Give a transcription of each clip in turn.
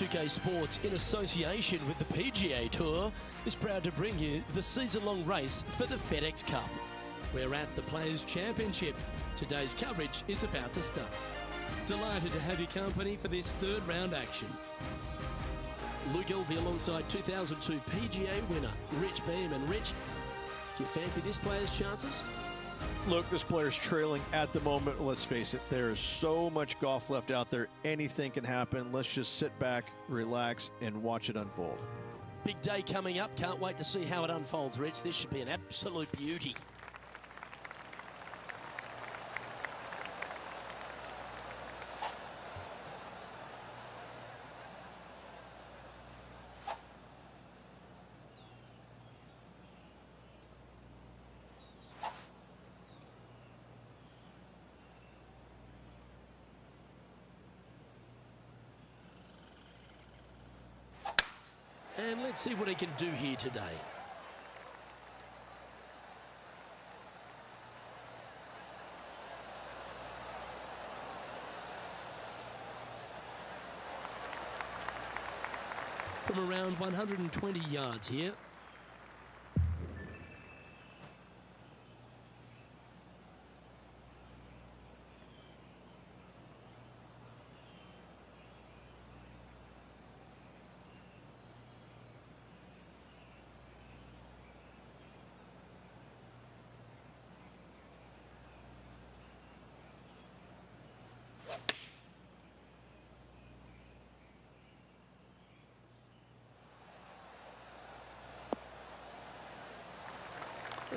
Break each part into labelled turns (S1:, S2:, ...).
S1: 2K Sports, in association with the PGA Tour, is proud to bring you the season-long race for the FedEx Cup. We're at the Players' Championship. Today's coverage is about to start. Delighted to have your company for this third round action. Luke Elvey alongside 2002 PGA winner Rich Beam. And Rich, do you fancy this player's chances?
S2: Look, this player's trailing at the moment. Let's face it, there is so much golf left out there. Anything can happen. Let's just sit back, relax, and watch it unfold.
S1: Big day coming up. Can't wait to see how it unfolds, Rich. This should be an absolute beauty. And let's see what he can do here today. From around 120 yards here.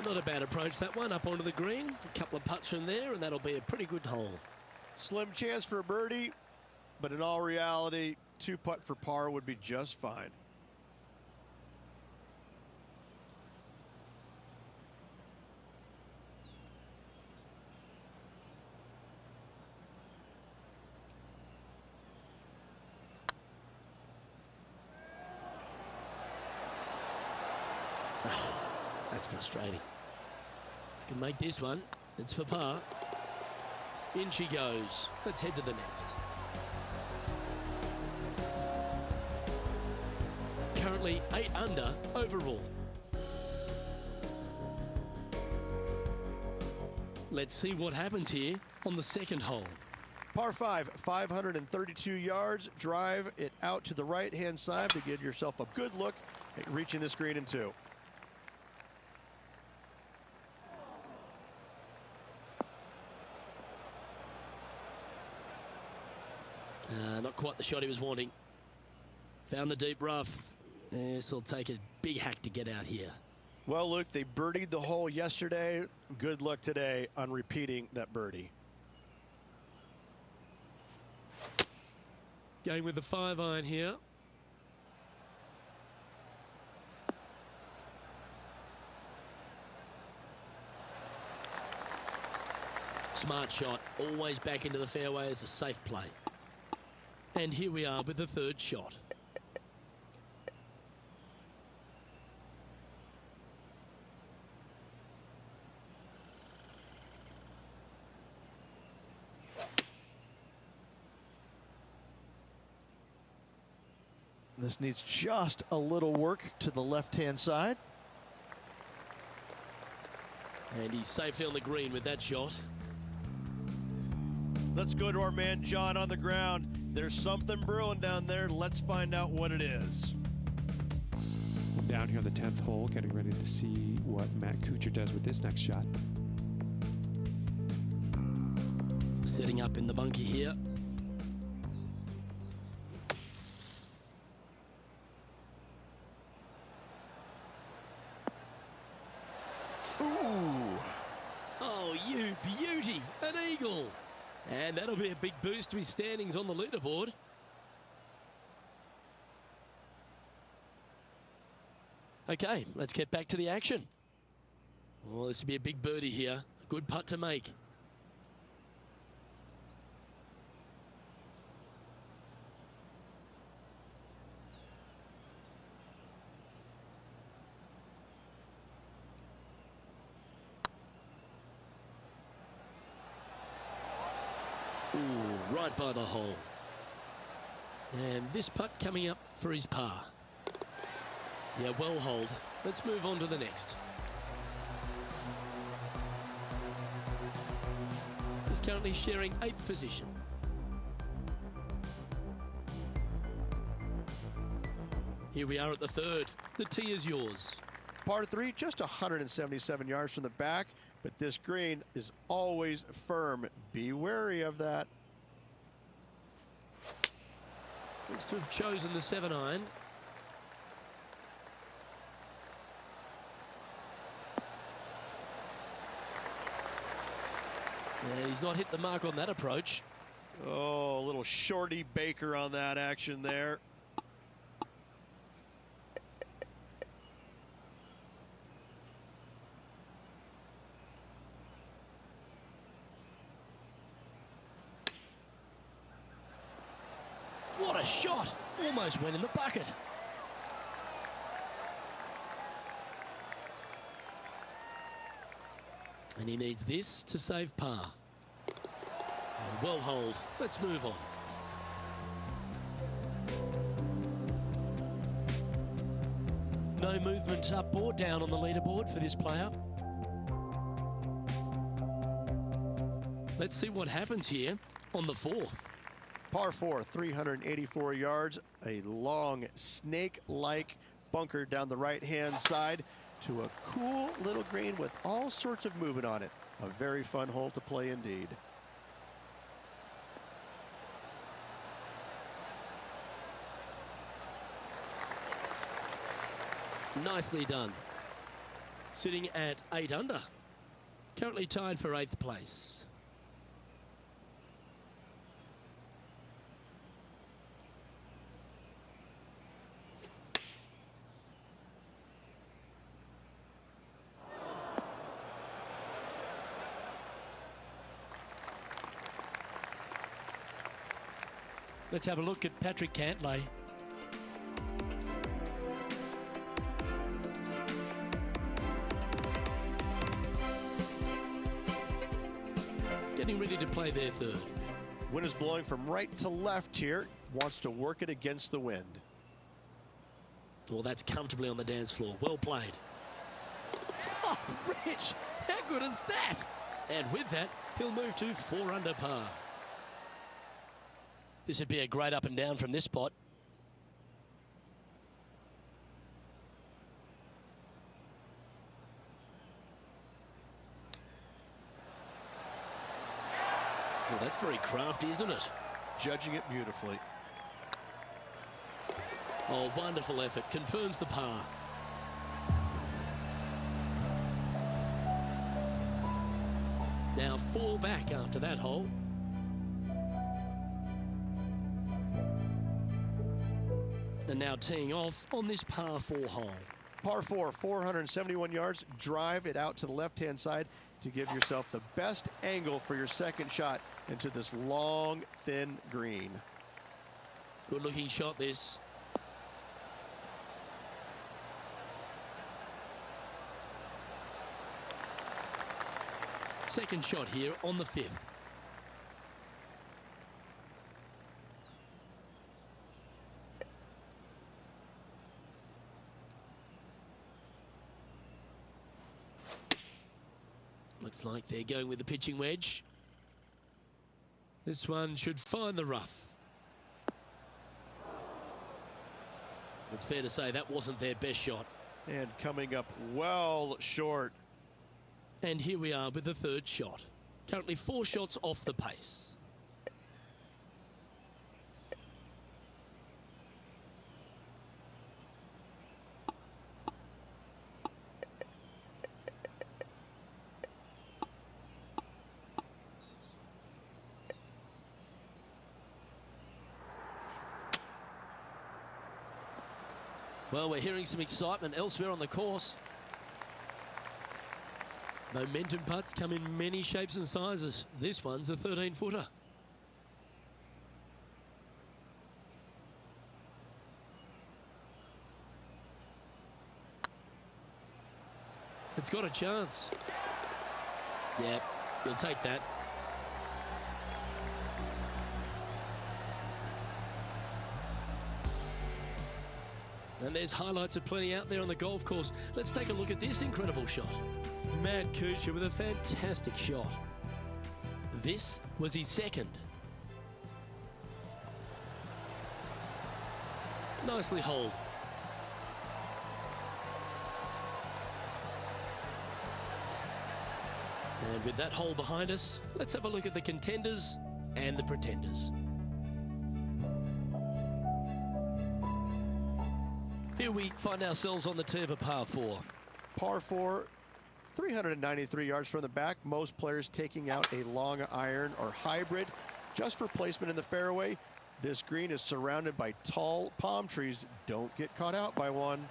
S1: Not a bad approach, that one, up onto the green. A couple of putts from there, and that'll be a pretty good hole.
S2: Slim chance for a birdie, but in all reality, 2-putt for par would be just fine.
S1: That's frustrating. If you can make this one, it's for par. In she goes. Let's head to the next. Currently 8 under overall. Let's see what happens here on the second hole.
S2: Par 5, 532 yards. Drive it out to the right-hand side to give yourself a good look at reaching this green in 2.
S1: Not quite the shot he was wanting. Found the deep rough. This will take a big hack to get out here.
S2: Well, look, they birdied the hole yesterday. Good luck today on repeating that birdie.
S1: Going with the 5-iron here. Smart shot. Always back into the fairway as a safe play. And here we are with the third shot.
S2: This needs just a little work to the left-hand side.
S1: And he's safely on the green with that shot.
S2: Let's go to our man John on the ground. There's something brewing down there. Let's find out what it is.
S3: Down here on the 10th hole, getting ready to see what Matt Kuchar does with this next shot.
S1: Setting up in the bunker here.
S2: Ooh.
S1: Oh, you beauty. An eagle. And that'll be a big boost to his standings on the leaderboard. Okay, let's get back to the action. Well, this will be a big birdie here. A good putt to make. Ooh, right by the hole. And this putt coming up for his par. Yeah, well hold. Let's move on to the next. He's currently sharing 8th position. Here we are at the 3rd. The tee is yours.
S2: Par 3, just 177 yards from the back, but this green is always firm. Be wary of that.
S1: Looks to have chosen the 7-iron. And he's not hit the mark on that approach.
S2: Oh, a little shorty Baker on that action there.
S1: What a shot! Almost went in the bucket. And he needs this to save par. And well hold. Let's move on. No movement up or down on the leaderboard for this player. Let's see what happens here on the 4th.
S2: Par 4, 384 yards, a long snake-like bunker down the right-hand side to a cool little green with all sorts of movement on it. A very fun hole to play indeed.
S1: Nicely done. Sitting at 8 under. Currently tied for 8th place. Let's have a look at Patrick Cantley. Getting ready to play their 3rd.
S2: Wind is blowing from right to left here. Wants to work it against the wind.
S1: Well, that's comfortably on the dance floor. Well played. Oh, Rich, how good is that? And with that, he'll move to 4 under par. This would be a great up and down from this spot. Well, that's very crafty, isn't it?
S2: Judging it beautifully.
S1: Oh, wonderful effort. Confirms the par. Now 4 back after that hole. And now teeing off on this par 4 hole.
S2: Par 4, 471 yards. Drive it out to the left-hand side to give yourself the best angle for your second shot into this long, thin green.
S1: Good-looking shot, this. Second shot here on the 5th. Looks like they're going with the pitching wedge. This one should find the rough. It's fair to say that wasn't their best shot.
S2: And coming up well short.
S1: And here we are with the 3rd shot. Currently 4 shots off the pace. Well, we're hearing some excitement elsewhere on the course. Momentum putts come in many shapes and sizes. This one's a 13-footer. It's got a chance. Yeah, you'll take that. And there's highlights of plenty out there on the golf course. Let's take a look at this incredible shot. Matt Kuchar with a fantastic shot. This was his second. Nicely holed. And with that hole behind us, let's have a look at the contenders and the pretenders. Here we find ourselves on the tee of a par 4.
S2: Par 4, 393 yards from the back. Most players taking out a long iron or hybrid just for placement in the fairway. This green is surrounded by tall palm trees. Don't get caught out by one.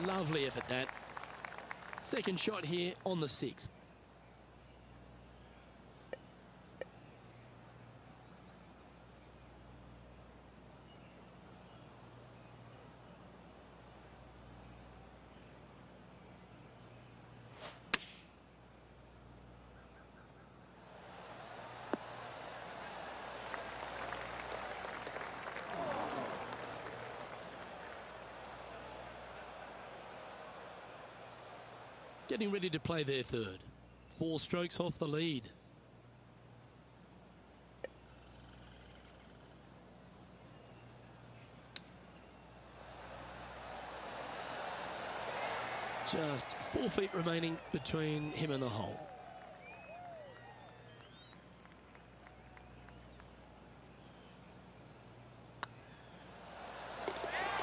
S1: Lovely effort that. Second shot here on the 6th. Getting ready to play their third. 4 strokes off the lead. Just 4 feet remaining between him and the hole.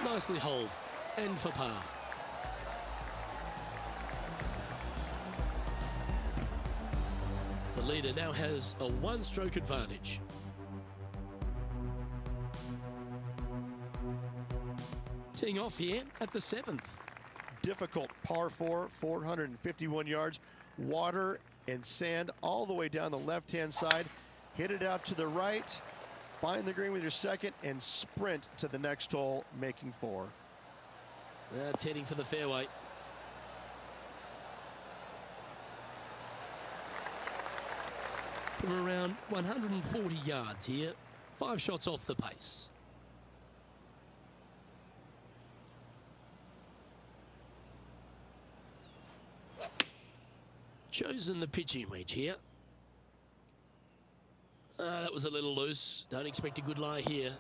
S1: Nicely holed and for par. The leader now has a 1-stroke advantage. Teeing off here at the 7th.
S2: Difficult par 4, 451 yards. Water and sand all the way down the left-hand side. Hit it out to the right. Find the green with your second and sprint to the next hole, making 4.
S1: That's heading for the fairway. From around 140 yards here, 5 shots off the pace. Chosen the pitching wedge here. That was a little loose. Don't expect a good lie here.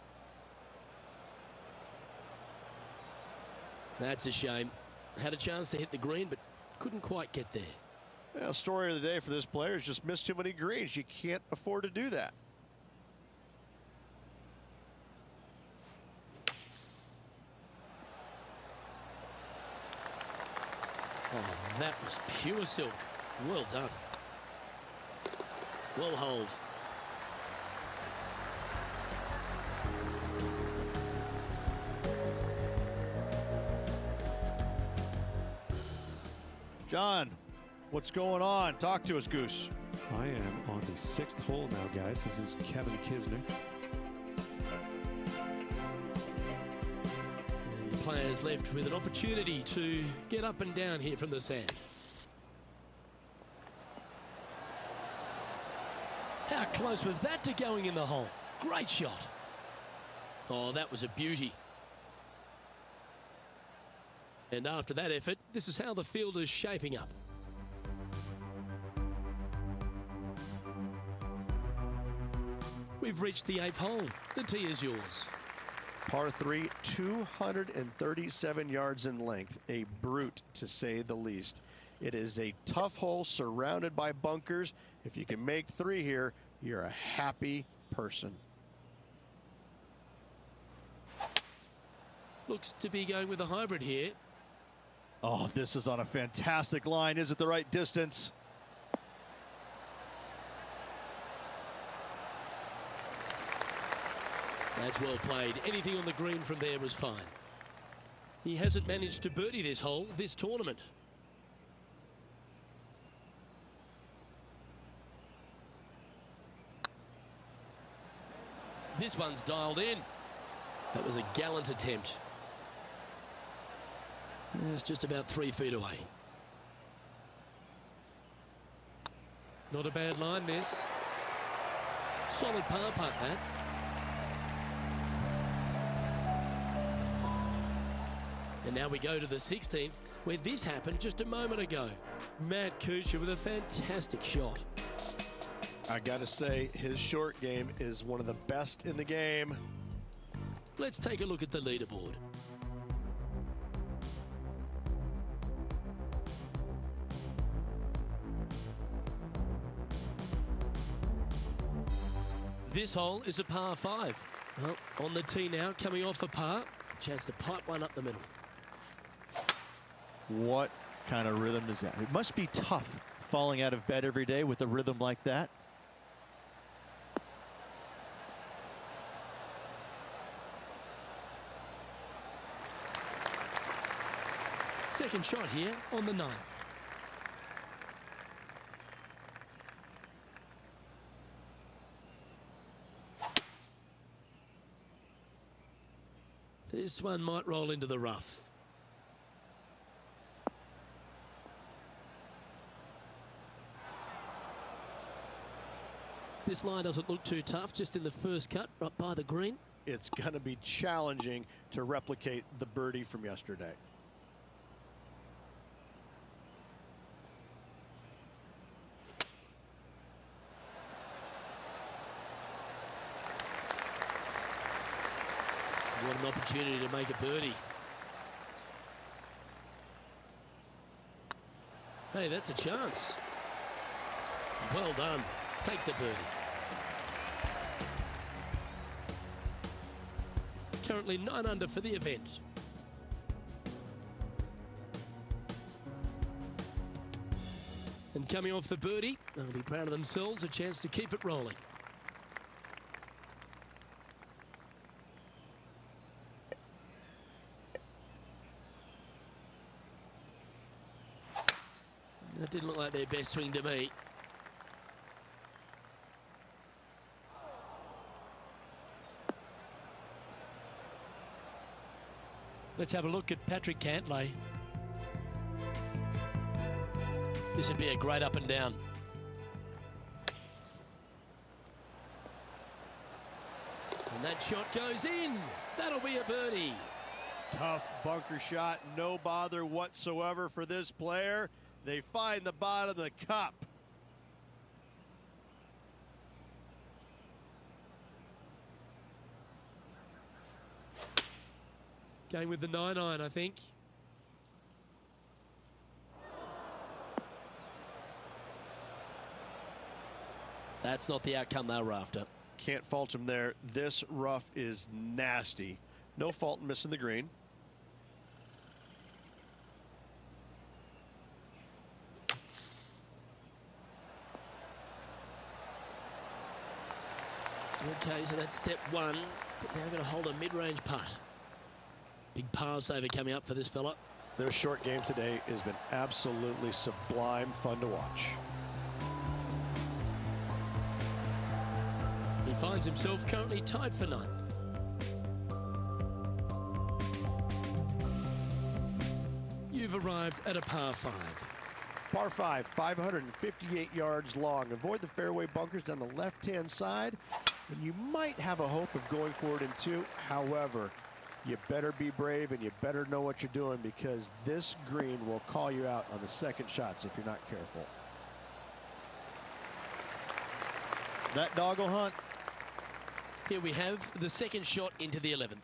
S1: That's a shame. Had a chance to hit the green, but couldn't quite get there.
S2: Well, story of the day for this player is just missed too many greens. You can't afford to do that.
S1: Oh, that was pure silk. Well done. Well holed.
S2: John, what's going on? Talk to us, Goose.
S3: I am on the 6th hole now, guys. This is Kevin Kisner.
S1: And the players left with an opportunity to get up and down here from the sand. How close was that to going in the hole? Great shot. Oh, that was a beauty. And after that effort, this is how the field is shaping up. We've reached the 8th hole. The tee is yours.
S2: Par 3, 237 yards in length. A brute, to say the least. It is a tough hole surrounded by bunkers. If you can make 3 here, you're a happy person.
S1: Looks to be going with a hybrid here.
S2: Oh, this is on a fantastic line. Is it the right distance?
S1: That's well played. Anything on the green from there was fine. He hasn't managed to birdie this hole this tournament. This one's dialed in. That was a gallant attempt. It's just about 3 feet away. Not a bad line, this. Solid par putt, that. And now we go to the 16th, where this happened just a moment ago. Matt Kuchar with a fantastic shot.
S2: I gotta say, his short game is one of the best in the game.
S1: Let's take a look at the leaderboard. This hole is a par 5. Well, on the tee now, coming off a par. Chance to pipe one up the middle.
S4: What kind of rhythm is that? It must be tough falling out of bed every day with a rhythm like that.
S1: Second shot here on the 9th. This one might roll into the rough. This line doesn't look too tough, just in the first cut, right by the green.
S2: It's gonna be challenging to replicate the birdie from yesterday.
S1: What an opportunity to make a birdie. Hey, that's a chance. Well done. Take the birdie. Currently 9 under for the event. And coming off the birdie, they'll be proud of themselves, a chance to keep it rolling. That didn't look like their best swing to me. Let's have a look at Patrick Cantley. This would be a great up and down. And that shot goes in. That'll be a birdie.
S2: Tough bunker shot, no bother whatsoever for this player. They find the bottom of the cup.
S1: Going with the 9-iron, I think. That's not the outcome they were after.
S2: Can't fault him there. This rough is nasty. No fault in missing the green.
S1: Okay, so that's step one. But now going to hold a mid-range putt. Big par saver coming up for this fella.
S2: Their short game today has been absolutely sublime fun to watch.
S1: He finds himself currently tied for 9th. You've arrived at a par 5.
S2: Par 5, 558 yards long. Avoid the fairway bunkers down the left-hand side, and you might have a hope of going forward in 2. However, you better be brave and you better know what you're doing, because this green will call you out on the second shots if you're not careful. That dog will hunt.
S1: Here we have the second shot into the 11th.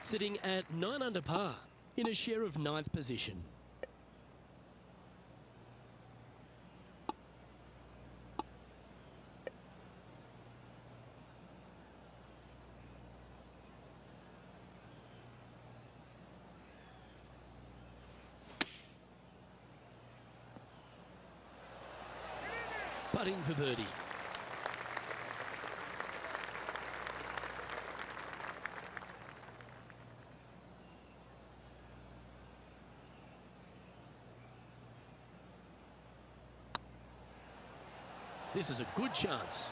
S1: Sitting at 9 under par in a share of 9th position. Putting for birdie. This is a good chance.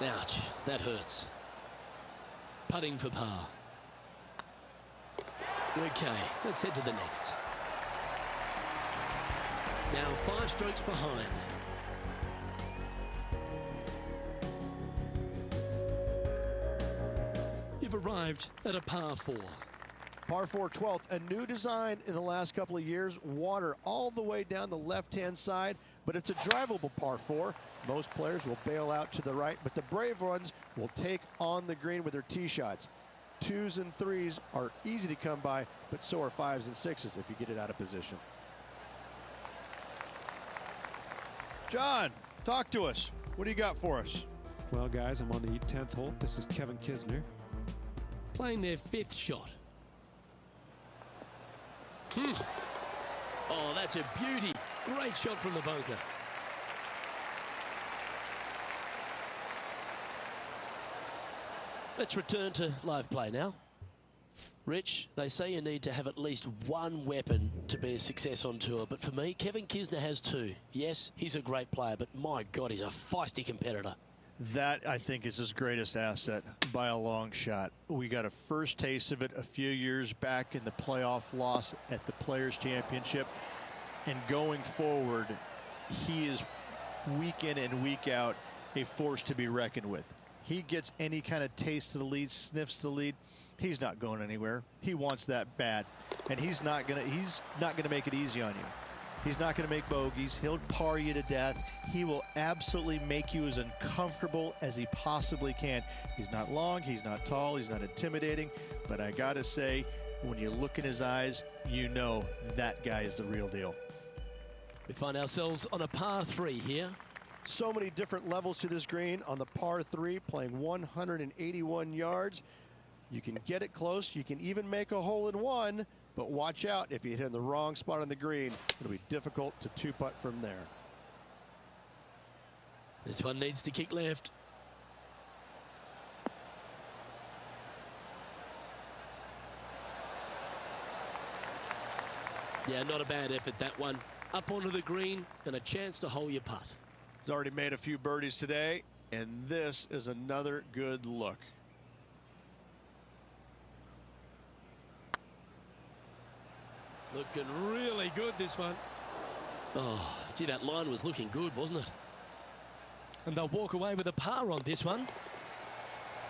S1: Ouch, that hurts. Putting for par. Okay, let's head to the next. Now 5 strokes behind. You've arrived at a par 4.
S2: Par 4 12th, a new design in the last couple of years. Water all the way down the left-hand side, but it's a drivable par 4. Most players will bail out to the right, but the brave ones will take on the green with their tee shots. 2s and 3s are easy to come by, but so are 5s and 6s if you get it out of position. John, talk to us. What do you got for us?
S3: Well, guys, I'm on the 10th hole. This is Kevin Kisner.
S1: Playing their 5th shot. Oh, that's a beauty. Great shot from the bunker. Let's return to live play now. Rich, they say you need to have at least one weapon to be a success on tour, but for me, Kevin Kisner has 2. Yes, he's a great player, but my God, he's a feisty competitor.
S4: That, I think, is his greatest asset by a long shot. We got a first taste of it a few years back in the playoff loss at the Players' Championship. And going forward, he is week in and week out a force to be reckoned with. He gets any kind of taste of the lead, sniffs the lead, he's not going anywhere. He wants that bad. And he's not gonna make it easy on you. He's not going to make bogeys. He'll par you to death. He will absolutely make you as uncomfortable as he possibly can. He's not long, he's not tall, he's not intimidating, but I got to say, when you look in his eyes, you know that guy is the real deal.
S1: We find ourselves on a par 3 here.
S2: So many different levels to this green on the par 3, playing 181 yards. You can get it close. You can even make a hole-in-one. But watch out, if you hit in the wrong spot on the green, it'll be difficult to 2-putt from there.
S1: This one needs to kick left. Yeah, not a bad effort, that one. Up onto the green and a chance to hole your putt.
S2: He's already made a few birdies today, and this is another good look.
S1: Looking really good, this one. Oh, gee, that line was looking good, wasn't it? And they'll walk away with a par on this one.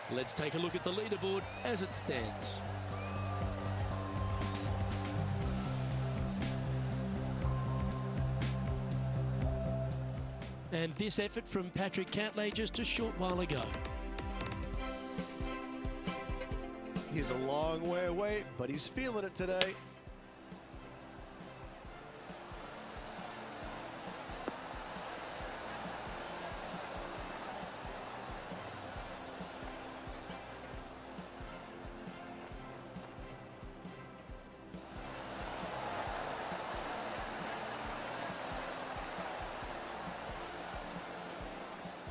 S1: Let's take a look at the leaderboard as it stands. And this effort from Patrick Cantley just a short while ago.
S2: He's a long way away, but he's feeling it today.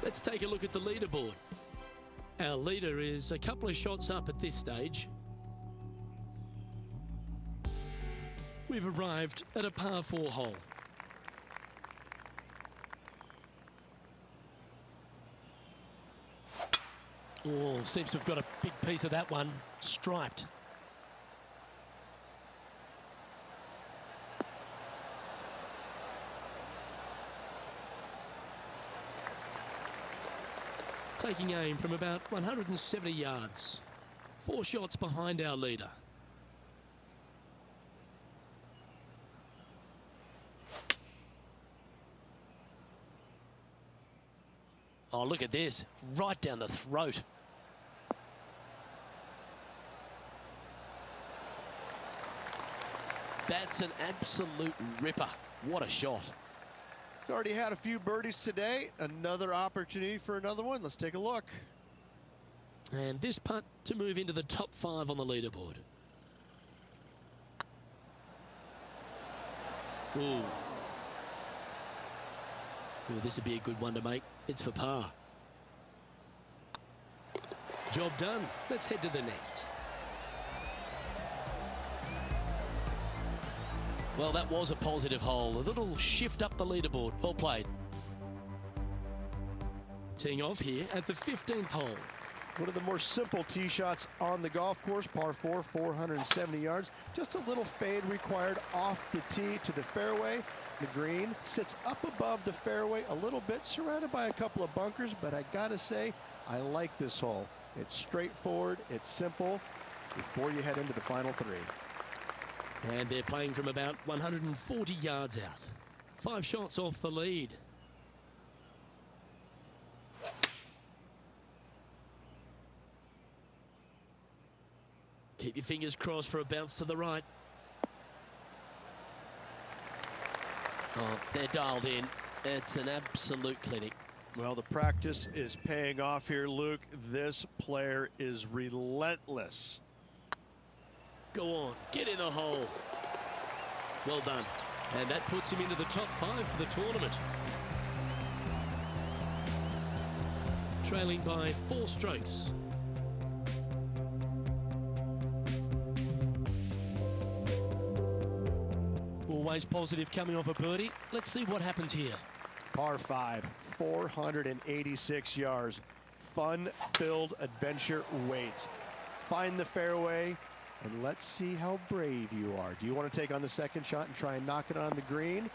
S1: Let's take a look at the leaderboard. Our leader is a couple of shots up at this stage. We've arrived at a par 4 hole. Oh, seems to have got a big piece of that one. Striped. Taking aim from about 170 yards. 4 shots behind our leader. Oh, look at this. Right down the throat. That's an absolute ripper. What a shot.
S2: He's already had a few birdies today. Another opportunity for another one. Let's take a look.
S1: And this putt to move into the top 5 on the leaderboard. Ooh. Ooh, this would be a good one to make. It's for par. Job done. Let's head to the next. Well, that was a positive hole. A little shift up the leaderboard. Well played. Teeing off here at the 15th hole.
S2: One of the more simple tee shots on the golf course, par 4, 470 yards. Just a little fade required off the tee to the fairway. The green sits up above the fairway a little bit, surrounded by a couple of bunkers, but I gotta say, I like this hole. It's straightforward, it's simple, before you head into the final 3.
S1: And they're playing from about 140 yards out. 5 shots off the lead. Keep your fingers crossed for a bounce to the right. Oh, they're dialed in. It's an absolute clinic.
S2: Well, the practice is paying off here, Luke. This player is relentless.
S1: Go on, get in the hole. Well done. And that puts him into the top 5 for the tournament. Trailing by 4 strokes. Always positive coming off a birdie. Let's see what happens here.
S2: Par 5, 486 yards. Fun-filled adventure waits. Find the fairway, and let's see how brave you are. Do you want to take on the second shot and try and knock it on the green?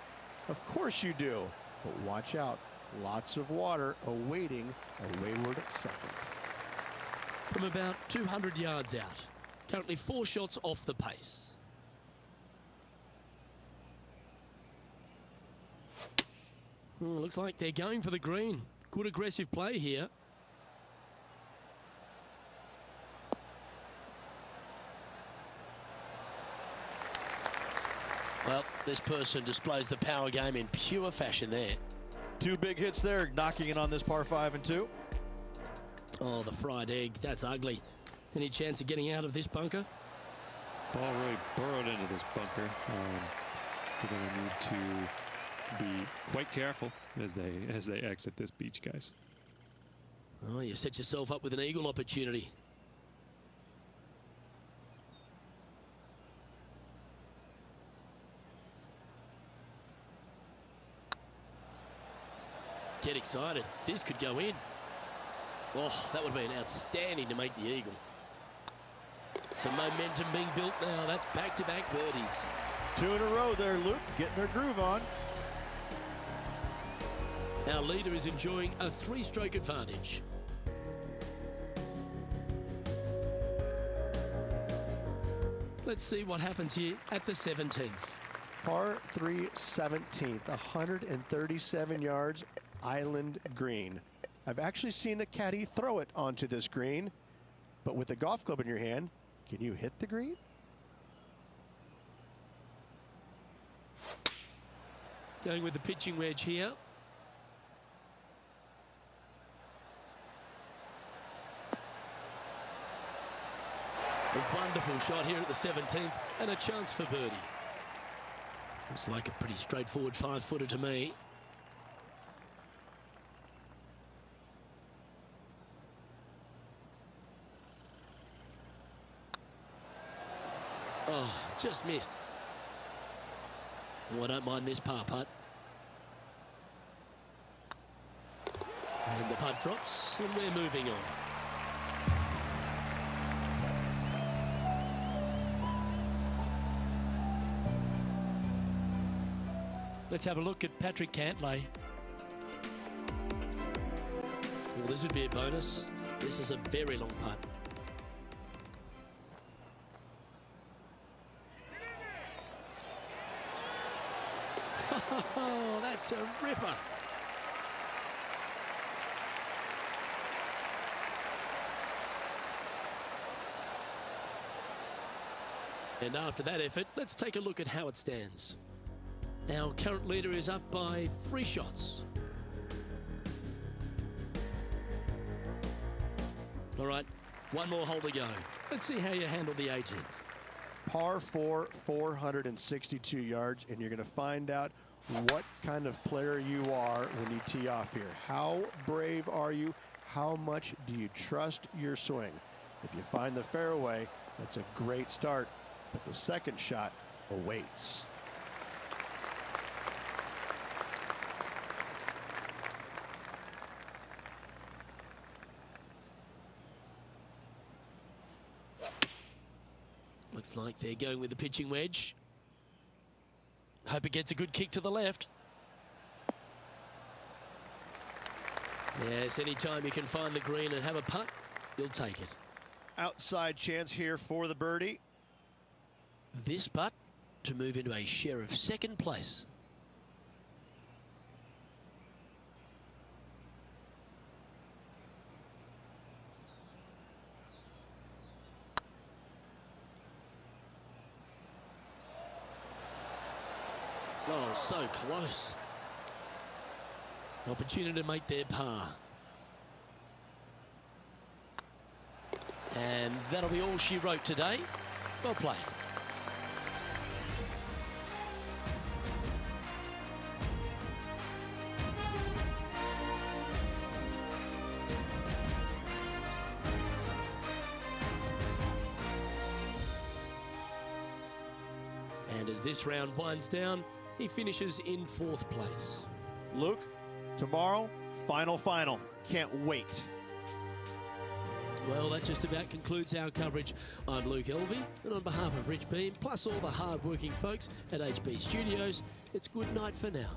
S2: Of course you do. But watch out. Lots of water awaiting a wayward second.
S1: From about 200 yards out. Currently 4 shots off the pace. Looks like they're going for the green. Good aggressive play here. Well, this person displays the power game in pure fashion there.
S4: 2 big hits there, knocking it on this par 5 and 2.
S1: Oh, the fried egg. That's ugly. Any chance of getting out of this bunker?
S3: Ball really burrowed into this bunker. They're going to need to be quite careful as they exit this beach, guys.
S1: Oh, you set yourself up with an eagle opportunity. Get excited. This could go in. Oh, that would have been outstanding to make the eagle. Some momentum being built now. That's back-to-back birdies.
S4: 2 in a row there, Luke, getting their groove on.
S1: Our leader is enjoying a 3-stroke advantage. Let's see what happens here at the 17th.
S2: Par 3, 17th, 137 yards, island green. I've actually seen a caddy throw it onto this green, but with a golf club in your hand, can you hit the green?
S1: Going with the pitching wedge here. A wonderful shot here at the 17th and a chance for birdie. Looks like a pretty straightforward 5-footer to me. Oh, just missed. Oh, I don't mind this par putt. And the putt drops, and we're moving on. Let's have a look at Patrick Cantley. Well, this would be a bonus. This is a very long putt. Oh, that's a ripper. And after that effort, let's take a look at how it stands. Our current leader is up by 3 shots. All right, one more hole to go. Let's see how you handle the 18th.
S2: Par 4, 462 yards, and you're going to find out what kind of player you are when you tee off here. How brave are you? How much do you trust your swing? If you find the fairway, that's a great start, but the second shot awaits.
S1: Looks like they're going with the pitching wedge. Hope it gets a good kick to the left. Yes, anytime you can find the green and have a putt, you'll take it.
S2: Outside chance here for the birdie.
S1: This putt to move into a share of second place. Oh, so close. An opportunity to make their par. And that'll be all she wrote today. Well played. And as this round winds down, he finishes in 4th place.
S2: Luke, tomorrow, final. Can't wait.
S1: Well, that just about concludes our coverage. I'm Luke Elvey, and on behalf of Rich Beam, plus all the hard-working folks at HB Studios, it's good night for now.